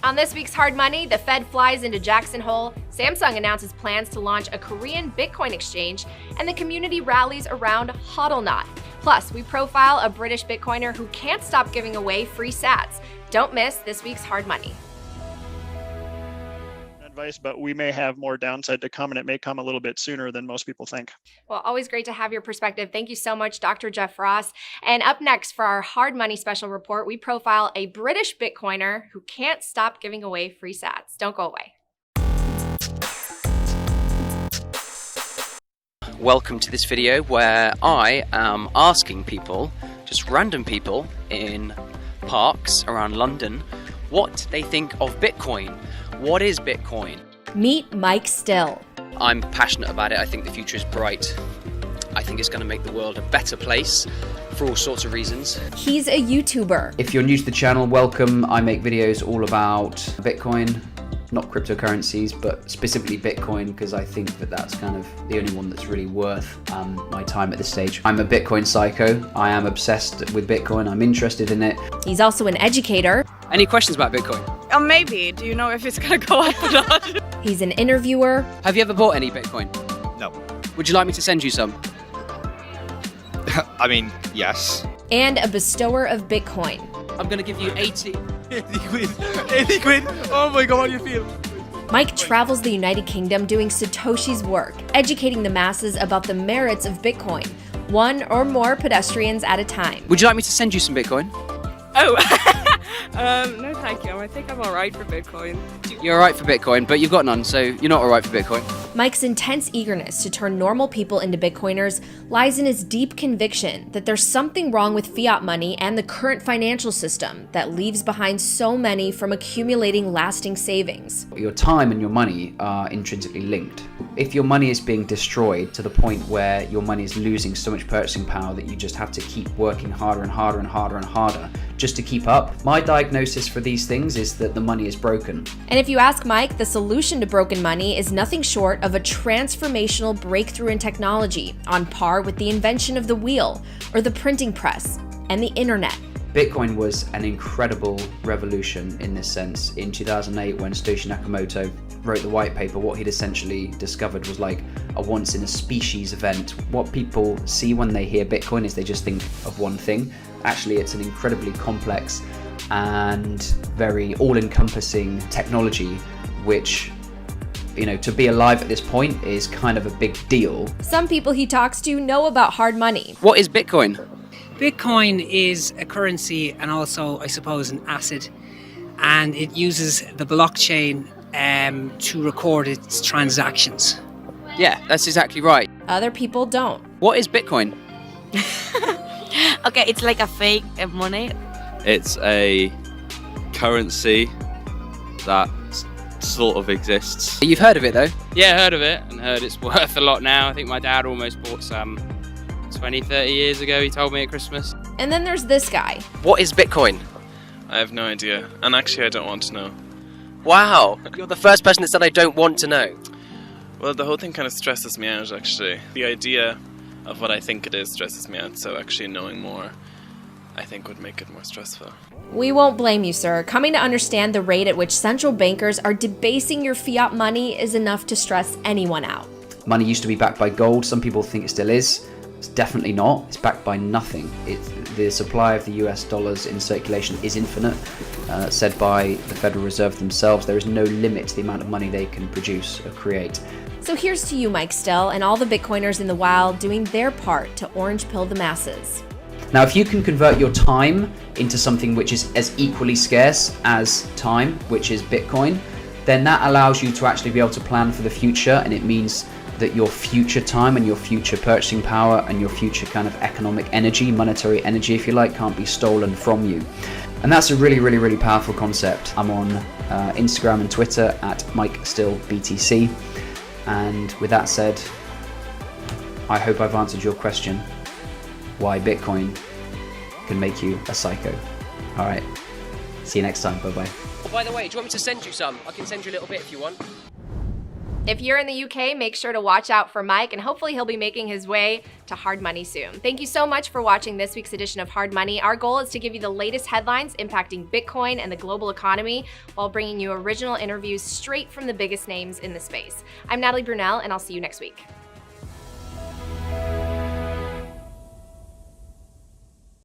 On this week's Hard Money, the Fed flies into Jackson Hole, Samsung announces plans to launch a Korean Bitcoin exchange, and the community rallies around HODLNOT. Plus, we profile a British Bitcoiner who can't stop giving away free sats. Don't miss this week's Hard Money. Advice, but we may have more downside to come, and it may come a little bit sooner than most people think. Well, always great to have your perspective. Thank you so much, Dr. Jeff Ross. And up next for our Hard Money special report, we profile a British Bitcoiner who can't stop giving away free sats. Don't go away. Welcome to this video where I am asking people, just random people in parks around London, what they think of Bitcoin. What is Bitcoin? Meet Mike Still. I'm passionate about it. I think the future is bright. I think it's going to make the world a better place for all sorts of reasons. He's a YouTuber. If you're new to the channel, welcome. I make videos all about Bitcoin, not cryptocurrencies, but specifically Bitcoin, because I think that that's kind of the only one that's really worth my time at this stage. I'm a Bitcoin psycho. I am obsessed with Bitcoin. I'm interested in it. He's also an educator. Any questions about Bitcoin? Oh, maybe. Do you know if it's going to go up or not? He's an interviewer. Have you ever bought any Bitcoin? No. Would you like me to send you some? I mean, yes. And a bestower of Bitcoin. I'm going to give you 80. 80 quid. 80 quid. Oh my god, you feel? Mike travels the United Kingdom doing Satoshi's work, educating the masses about the merits of Bitcoin, one or more pedestrians at a time. Would you like me to send you some Bitcoin? Oh, no thank you. I think I'm alright for Bitcoin. You're alright for Bitcoin, but you've got none, so you're not alright for Bitcoin. Mike's intense eagerness to turn normal people into Bitcoiners lies in his deep conviction that there's something wrong with fiat money and the current financial system that leaves behind so many from accumulating lasting savings. Your time and your money are intrinsically linked. If your money is being destroyed to the point where your money is losing so much purchasing power that you just have to keep working harder and harder and harder and harder just to keep up, my diagnosis for these things is that the money is broken. And if you ask Mike, the solution to broken money is nothing short of a transformational breakthrough in technology on par with the invention of the wheel or the printing press and the internet. Bitcoin was an incredible revolution in this sense. In 2008, when Satoshi Nakamoto wrote the white paper, what he'd essentially discovered was like a once-in-a-species event. What people see when they hear Bitcoin is they just think of one thing. Actually, it's an incredibly complex and very all-encompassing technology, which, you know, to be alive at this point is kind of a big deal. Some people he talks to know about hard money. What is Bitcoin? Bitcoin is a currency and also, I suppose, an asset, and it uses the blockchain to record its transactions. Yeah, that's exactly right. Other people don't. What is Bitcoin? Okay, it's like a fake money. It's a currency that sort of exists. You've heard of it though? Yeah, heard of it, and heard it's worth a lot now. I think my dad almost bought some 20, 30 years ago, he told me at Christmas. And then there's this guy. What is Bitcoin? I have no idea, and actually I don't want to know. Wow, you're the first person that said I don't want to know. Well, the whole thing kind of stresses me out, actually. The idea of what I think it is stresses me out, so actually knowing more, I think, would make it more stressful. We won't blame you, sir. Coming to understand the rate at which central bankers are debasing your fiat money is enough to stress anyone out. Money used to be backed by gold. Some people think it still is. It's definitely not. It's backed by nothing. The supply of the US dollars in circulation is infinite, said by the Federal Reserve themselves. There is no limit to the amount of money they can produce or create. So here's to you, Mike Still, and all the Bitcoiners in the wild doing their part to orange pill the masses. Now, if you can convert your time into something which is as equally scarce as time, which is Bitcoin, then that allows you to actually be able to plan for the future, and it means that your future time and your future purchasing power and your future kind of economic energy, monetary energy, if you like, can't be stolen from you. And that's a really, really, really powerful concept. I'm on Instagram and Twitter at MikeStillBTC. And with that said, I hope I've answered your question, why Bitcoin can make you a psycho. All right, see you next time. Bye-bye. Oh, by the way, do you want me to send you some? I can send you a little bit if you want. If you're in the UK, make sure to watch out for Mike, and hopefully he'll be making his way to hard money soon. Thank you so much for watching this week's edition of Hard Money. Our goal is to give you the latest headlines impacting Bitcoin and the global economy while bringing you original interviews straight from the biggest names in the space. I'm Natalie Brunell, and I'll see you next week.